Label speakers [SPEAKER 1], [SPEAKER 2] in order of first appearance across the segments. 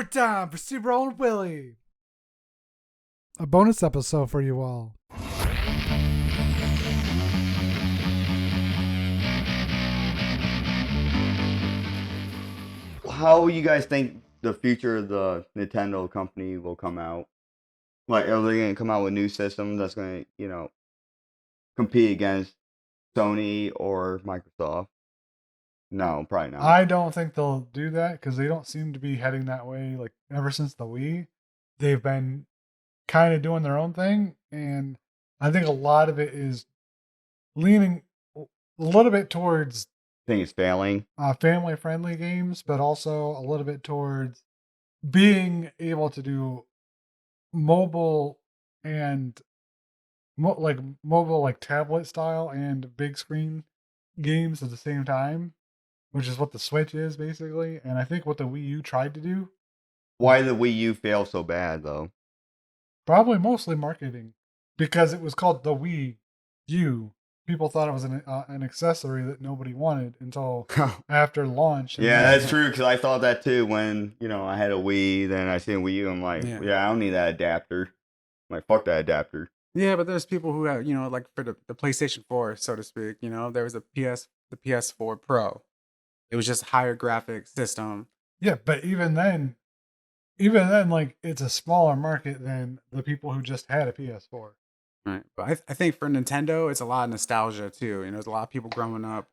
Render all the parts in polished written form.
[SPEAKER 1] Overtime for CRollur and Willy. A bonus episode for you all.
[SPEAKER 2] How you guys think the future of the Nintendo company will come out? Like, are they going to come out with new systems that's going to, compete against Sony or Microsoft? No, probably not.
[SPEAKER 1] I don't think they'll do that because they don't seem to be heading that way. Like, ever since the Wii, they've been kind of doing their own thing. And I think a lot of it is leaning a little bit towards
[SPEAKER 2] I think it's failing.
[SPEAKER 1] family friendly games, but also a little bit towards being able to do mobile and mobile, like tablet style and big screen games at the same time, which is what the Switch is basically. And I think what the Wii U tried to do,
[SPEAKER 2] Why did the Wii U fail so bad, though?
[SPEAKER 1] probably mostly marketing, because it was called the Wii U. People thought it was an accessory that nobody wanted until after launch. And
[SPEAKER 2] Yeah,
[SPEAKER 1] then-
[SPEAKER 2] that's true, because I thought that too when, I had a Wii, then I seen a Wii U, I'm like, yeah, I don't need that adapter. I'm like, fuck that adapter.
[SPEAKER 3] Yeah, but there's people who have, like for the PlayStation 4, so to speak, there was the PS4 Pro. It was just higher graphics system.
[SPEAKER 1] Yeah, but even then, like it's a smaller market than the people who just had a PS4.
[SPEAKER 3] Right. But I think for Nintendo, it's a lot of nostalgia too. There's a lot of people growing up.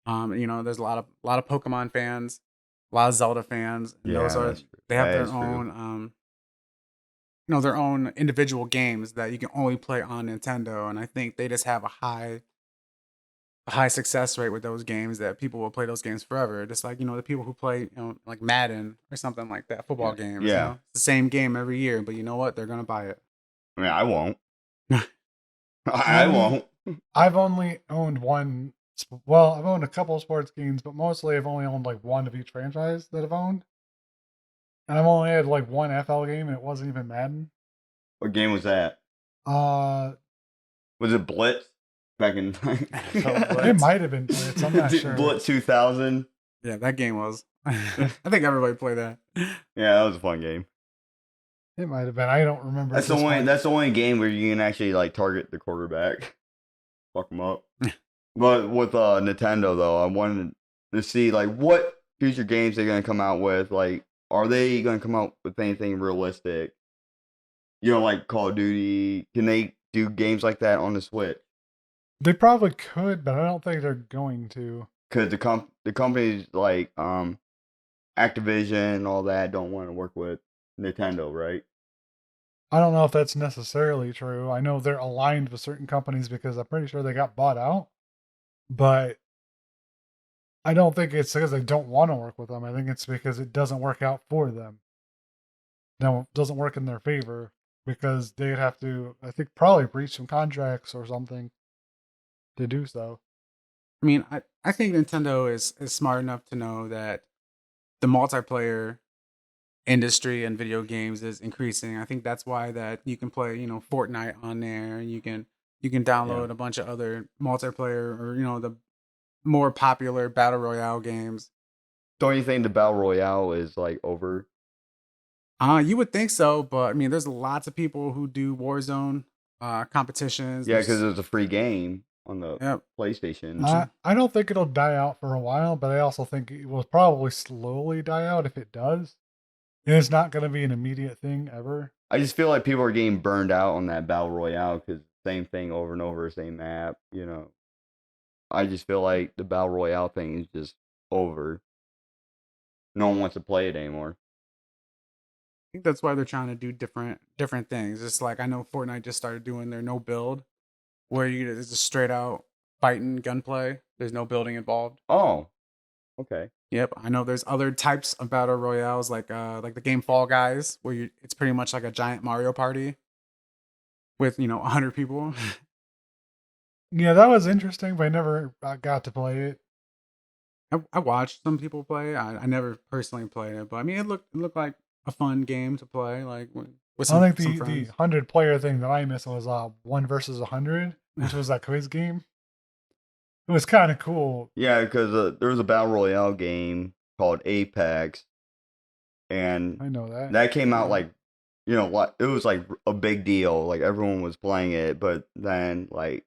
[SPEAKER 3] There's a lot of Pokemon fans, a lot of Zelda fans. And
[SPEAKER 2] Yeah,
[SPEAKER 3] they have
[SPEAKER 2] that
[SPEAKER 3] their
[SPEAKER 2] is true.
[SPEAKER 3] own their own individual games that you can only play on Nintendo. And I think they just have a high success rate with those games that people will play those games forever. Just like, the people who play, like Madden or something like that, football games.
[SPEAKER 2] Yeah.
[SPEAKER 3] It's the same game every year, but you know what? They're going to buy it.
[SPEAKER 2] I mean, I won't. I won't.
[SPEAKER 1] I've only owned one. Well, I've owned a couple of sports games, but mostly I've only owned like one of each franchise that I've owned. And I've only had like one FL game, and it wasn't even Madden.
[SPEAKER 2] What game was that?
[SPEAKER 1] Was
[SPEAKER 2] it Blitz? Back in
[SPEAKER 1] it might have been Blitz. I'm not sure.
[SPEAKER 2] Blitz 2000.
[SPEAKER 3] Yeah, that game was. I think everybody played that.
[SPEAKER 2] Yeah, that was a fun game.
[SPEAKER 1] It might have been. I don't remember.
[SPEAKER 2] That's the only game where you can actually like target the quarterback, fuck them up. But with Nintendo though, I wanted to see like what future games they're gonna come out with. Like, are they gonna come out with anything realistic? Like Call of Duty. Can they do games like that on the Switch?
[SPEAKER 1] They probably could, but I don't think they're going to.
[SPEAKER 2] Because the companies like Activision and all that don't want to work with Nintendo, right?
[SPEAKER 1] I don't know if that's necessarily true. I know they're aligned with certain companies because I'm pretty sure they got bought out. But I don't think it's because they don't want to work with them. I think it's because it doesn't work out for them. No, it doesn't work in their favor because they'd have to, I think, probably breach some contracts or something to do so.
[SPEAKER 3] I mean, I think Nintendo is smart enough to know that the multiplayer industry and video games is increasing. I think that's why that you can play, Fortnite on there, and you can download a bunch of other multiplayer or the more popular battle royale games.
[SPEAKER 2] Don't you think the battle royale is like over?
[SPEAKER 3] You would think so, but I mean, there's lots of people who do Warzone competitions.
[SPEAKER 2] Yeah, because it's a free game on the PlayStation.
[SPEAKER 1] I don't think it'll die out for a while, but I also think it will probably slowly die out if it does. And it's not going to be an immediate thing ever.
[SPEAKER 2] I just feel like people are getting burned out on that battle royale because same thing over and over, same map. I just feel like the battle royale thing is just over. No one wants to play it anymore.
[SPEAKER 3] I think that's why they're trying to do different things. It's like I know Fortnite just started doing their no build, where it's just straight out fighting gunplay. There's no building involved.
[SPEAKER 2] Oh, okay.
[SPEAKER 3] Yep, I know there's other types of battle royales like the game Fall Guys, where it's pretty much like a giant Mario Party with 100 people.
[SPEAKER 1] Yeah, that was interesting, but I never got to play it.
[SPEAKER 3] I watched some people play. I never personally played it, but I mean it looked like a fun game to play. Like with some,
[SPEAKER 1] I think the 100-player thing that I missed was 1 versus 100, which was that quiz game. It was kind of cool.
[SPEAKER 2] Yeah, because there was a battle royale game called Apex, and
[SPEAKER 1] I know that.
[SPEAKER 2] that came out
[SPEAKER 1] Yeah.
[SPEAKER 2] like, it was like a big deal. Like everyone was playing it, but then like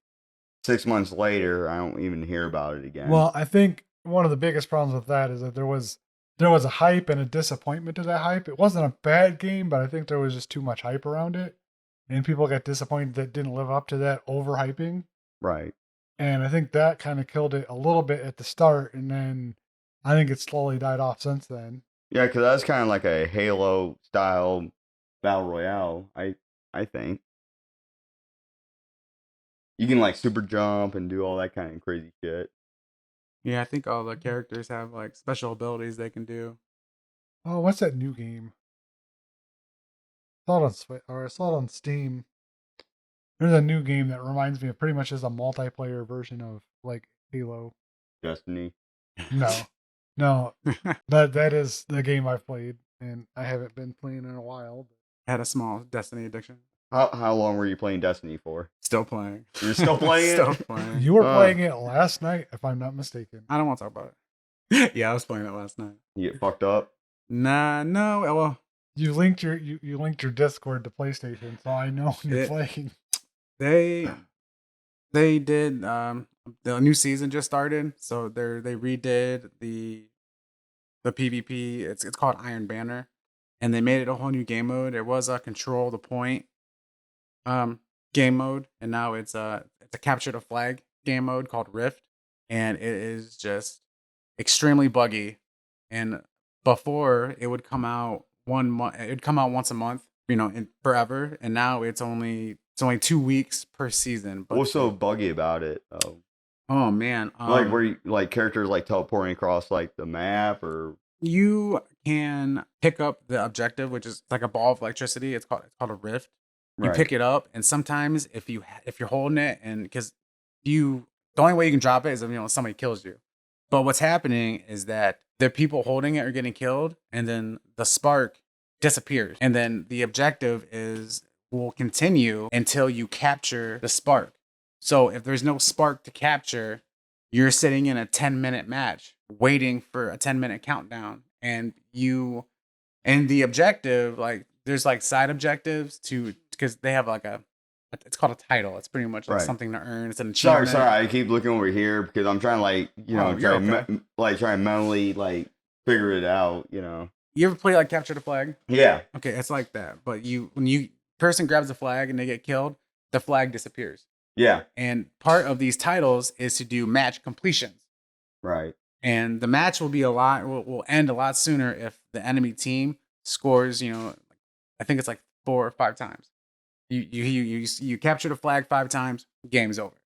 [SPEAKER 2] 6 months later, I don't even hear about it again.
[SPEAKER 1] Well, I think one of the biggest problems with that is that there was a hype and a disappointment to that hype. It wasn't a bad game, but I think there was just too much hype around it, and people got disappointed that it didn't live up to that overhyping.
[SPEAKER 2] Right.
[SPEAKER 1] And I think that kind of killed it a little bit at the start, and then I think it's slowly died off since then.
[SPEAKER 2] Yeah, because that's kind of like a Halo style battle royale. I think you can like super jump and do all that kind of crazy shit.
[SPEAKER 3] Yeah, I think all the characters have like special abilities they can do.
[SPEAKER 1] Oh, what's that new game? I saw it on Steam. There's a new game that reminds me of pretty much as a multiplayer version of like Halo.
[SPEAKER 2] Destiny.
[SPEAKER 1] No, no, that is the game I've played, and I haven't been playing in a while.
[SPEAKER 3] Had a small Destiny addiction.
[SPEAKER 2] How long were you playing Destiny for?
[SPEAKER 3] Still playing.
[SPEAKER 2] You're still playing
[SPEAKER 3] Still
[SPEAKER 2] it?
[SPEAKER 3] playing.
[SPEAKER 1] You were playing it last night, if I'm not mistaken.
[SPEAKER 3] I don't want to talk about it. Yeah, I was playing it last night.
[SPEAKER 2] You get fucked up?
[SPEAKER 3] No. Well,
[SPEAKER 1] You linked your Discord to PlayStation, so I know when you're playing.
[SPEAKER 3] they did the new season just started, so they redid the PvP. It's called Iron Banner, and they made it a whole new game mode. It was a control the point game mode, and now it's a capture the flag game mode called Rift, and it is just extremely buggy. And before it would come out it'd come out once a month, in forever, and now it's only 2 weeks per season. But
[SPEAKER 2] What's so buggy about it?
[SPEAKER 3] oh man,
[SPEAKER 2] Like where you, like characters like teleporting across like the map, or
[SPEAKER 3] you can pick up the objective, which is like a ball of electricity. It's called a rift. You
[SPEAKER 2] right.
[SPEAKER 3] pick it up, and sometimes if you're holding it, and because the only way you can drop it is if somebody kills you. But what's happening is that the people holding it are getting killed, and then the spark disappears, and then the objective will continue until you capture the spark. So if there's no spark to capture, you're sitting in a 10-minute match waiting for a 10-minute countdown, and the objective, like there's like side objectives because they have like it's called a title. It's pretty much like
[SPEAKER 2] Right.
[SPEAKER 3] something to earn. It's an achievement.
[SPEAKER 2] Sorry, I keep looking over here because I'm trying to try and mentally like figure it out.
[SPEAKER 3] You ever play like Capture the Flag?
[SPEAKER 2] Yeah.
[SPEAKER 3] Okay, it's like that. But when person grabs the flag and they get killed, the flag disappears.
[SPEAKER 2] Yeah.
[SPEAKER 3] And part of these titles is to do match completions.
[SPEAKER 2] Right.
[SPEAKER 3] And the match will end a lot sooner if the enemy team scores, I think it's like 4 or 5 times. You capture the flag 5 times, game's over.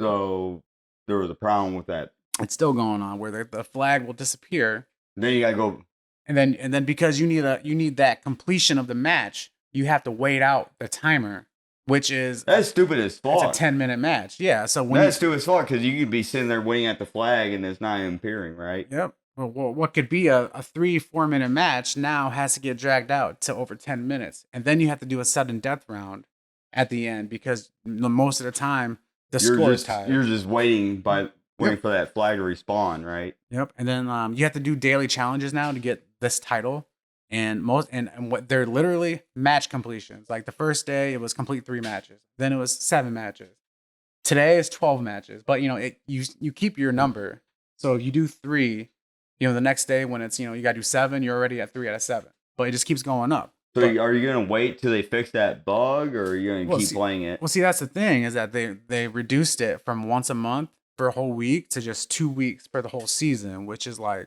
[SPEAKER 2] So there was a problem with that.
[SPEAKER 3] It's still going on where the flag will disappear.
[SPEAKER 2] Then you gotta go.
[SPEAKER 3] And then because you need that completion of the match, you have to wait out the timer, which is
[SPEAKER 2] That's stupid as fuck.
[SPEAKER 3] It's a 10-minute match. Yeah. So
[SPEAKER 2] That's stupid as fuck because you could be sitting there waiting at the flag and it's not even appearing, right?
[SPEAKER 3] Yep. Well, what could be a 3-4 minute match now has to get dragged out to over 10 minutes. And then you have to do a sudden death round at the end because most of the time the score is tied.
[SPEAKER 2] You're just waiting for that flag to respawn, right?
[SPEAKER 3] Yep. And then you have to do daily challenges now to get this title. And what they're literally match completions. Like the first day it was complete 3 matches. Then it was 7 matches. Today is 12 matches. But you keep your number. So you do 3. The next day when it's, you got to do 7, you're already at 3 out of 7. But it just keeps going up.
[SPEAKER 2] So are you going to wait till they fix that bug or are you going to keep playing it?
[SPEAKER 3] Well, see, that's the thing is that they reduced it from once a month for a whole week to just 2 weeks for the whole season, which is like,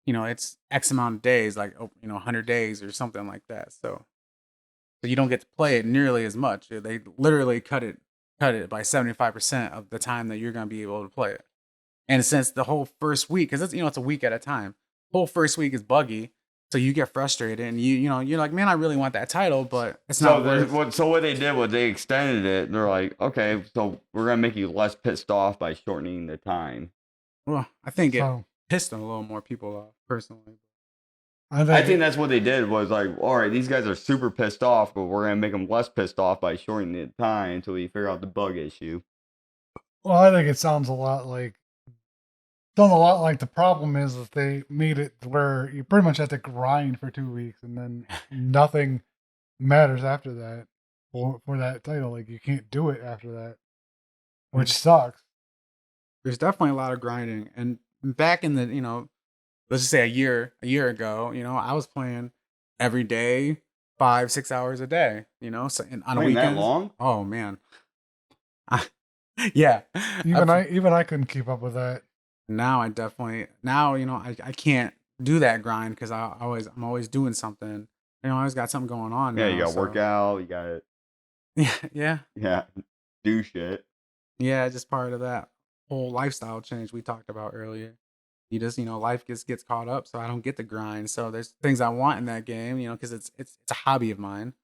[SPEAKER 3] it's X amount of days, like, 100 days or something like that. So you don't get to play it nearly as much. They literally cut it by 75% of the time that you're going to be able to play it. And since the whole first week, because it's a week at a time, whole first week is buggy, so you get frustrated and you're like, man, I really want that title, but it's not.
[SPEAKER 2] So what they did was they extended it. They're like, okay, so we're gonna make you less pissed off by shortening the time.
[SPEAKER 3] Well, I think it pissed a little more people off personally.
[SPEAKER 2] I think that's what they did was like, all right, these guys are super pissed off, but we're gonna make them less pissed off by shortening the time until we figure out the bug issue.
[SPEAKER 1] Well, I think it sounds a lot like done a lot. Like the problem is that they made it where you pretty much have to grind for 2 weeks, and then nothing matters after that for that title. Like you can't do it after that, which sucks.
[SPEAKER 3] There's definitely a lot of grinding. And back in the, let's just say a year ago, I was playing every day, 5, 6 hours a day, so and on a
[SPEAKER 2] Playing that
[SPEAKER 3] weekends.
[SPEAKER 2] long?
[SPEAKER 3] Oh man. Yeah.
[SPEAKER 1] Even I couldn't keep up with that.
[SPEAKER 3] Now I definitely I can't do that grind because I'm always doing something. I always got something going on
[SPEAKER 2] Yeah,
[SPEAKER 3] now.
[SPEAKER 2] you got to work out. You got to
[SPEAKER 3] Yeah.
[SPEAKER 2] do shit.
[SPEAKER 3] Yeah, just part of that whole lifestyle change we talked about earlier. You just, life gets caught up, so I don't get the grind. So there's things I want in that game, because it's a hobby of mine.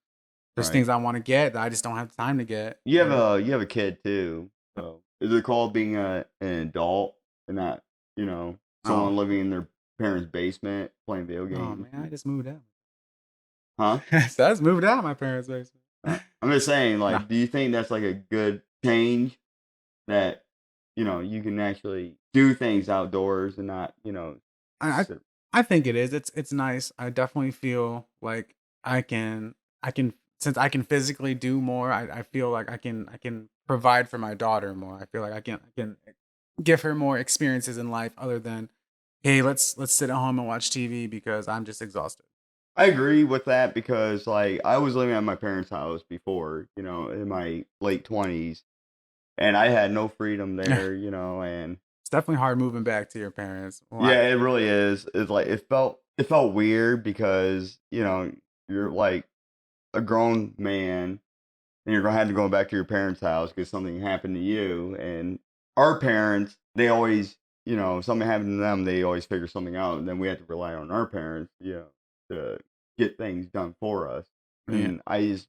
[SPEAKER 3] There's
[SPEAKER 2] Right.
[SPEAKER 3] things I want to get that I just don't have time to get.
[SPEAKER 2] You have a kid too. So is it called being an adult and not someone living in their parents' basement playing video games?
[SPEAKER 3] Oh man, I just moved out.
[SPEAKER 2] Huh?
[SPEAKER 3] So I just moved out of my parents' basement.
[SPEAKER 2] I'm just saying, like,
[SPEAKER 3] Nah.
[SPEAKER 2] do you think that's like a good change that you can actually do things outdoors and not
[SPEAKER 3] I think it is. It's nice. I definitely feel like I can since I can physically do more. I feel like I can provide for my daughter more. I feel like I can give her more experiences in life other than, hey, let's sit at home and watch TV because I'm just exhausted.
[SPEAKER 2] I agree with that because like I was living at my parents' house before, in my late 20s, and I had no freedom there, and
[SPEAKER 3] It's definitely hard moving back to your parents. Well,
[SPEAKER 2] yeah, it really is. It's like it felt weird because, you're like a grown man and you're gonna have to go back to your parents' house because something happened to you. And our parents, they always, if something happened to them, they always figure something out, and then we had to rely on our parents, to get things done for us.
[SPEAKER 3] yeah.
[SPEAKER 2] And I just,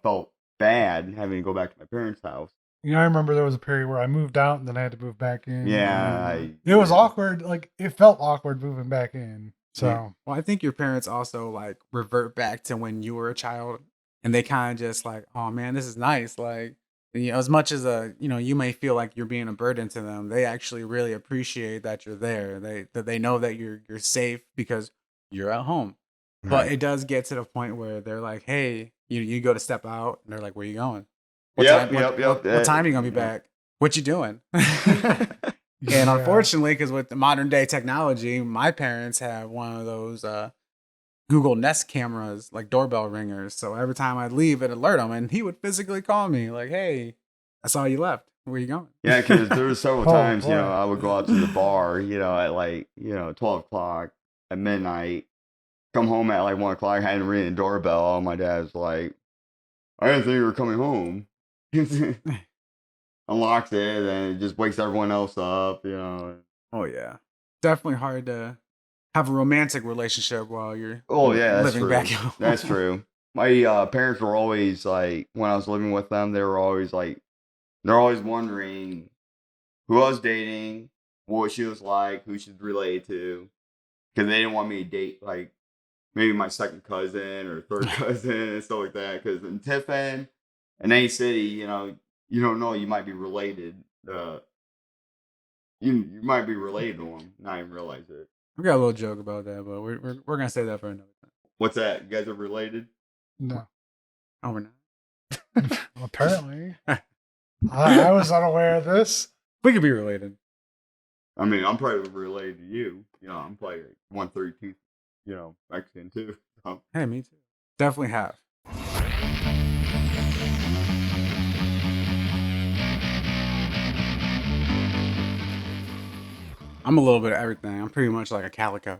[SPEAKER 2] felt bad having to go back to my parents' house.
[SPEAKER 1] I remember there was a period where I moved out and then I had to move back in.
[SPEAKER 2] Yeah,
[SPEAKER 1] It was awkward. Like it felt awkward moving back in. So
[SPEAKER 3] Yeah. Well, I think your parents also like revert back to when you were a child, and they kind of just like, oh man, this is nice. Like, as much as you may feel like you're being a burden to them, they actually really appreciate that you're there. They know that you're safe because you're at home. But
[SPEAKER 2] right.
[SPEAKER 3] it does get to the point where they're like, hey, you go to step out, and they're like, where you going?
[SPEAKER 2] Yep.
[SPEAKER 3] What time are you gonna be back? What you doing? And
[SPEAKER 1] yeah.
[SPEAKER 3] unfortunately, because with the modern day technology, my parents have one of those Google Nest cameras, like doorbell ringers. So every time I'd leave, it'd alert him, and he would physically call me, like, "Hey, I saw you left. Where you going?"
[SPEAKER 2] Yeah, because there were several
[SPEAKER 1] Oh,
[SPEAKER 2] times,
[SPEAKER 1] boy.
[SPEAKER 2] I would go out to the bar, at like, 12 o'clock at midnight, come home at like 1 o'clock, hadn't ringing the doorbell. My dad's like, I didn't think you were coming home. Unlocks it, and it just wakes everyone else up,
[SPEAKER 3] Oh yeah, definitely hard to have a romantic relationship while you're
[SPEAKER 2] Oh, yeah, that's
[SPEAKER 3] living
[SPEAKER 2] true.
[SPEAKER 3] back home.
[SPEAKER 2] That's true. My parents were always like, when I was living with them, they were always like, they're always wondering who I was dating, what she was like, who she's related to, because they didn't want me to date like maybe my second cousin or third cousin and stuff like that. Because in Tiffin, in any city, you don't know, you might be related. You might be related to them, not even realize it.
[SPEAKER 3] We got a little joke about that, but we're gonna say that for another time.
[SPEAKER 2] What's that? You guys are related?
[SPEAKER 1] No.
[SPEAKER 3] Oh, we're not.
[SPEAKER 1] Apparently. I was unaware of this.
[SPEAKER 3] We could be related.
[SPEAKER 2] I mean, I'm probably related to you. I'm probably 132, Mexican too. So.
[SPEAKER 3] Hey, me too. Definitely have. I'm a little bit of everything. I'm pretty much like a calico.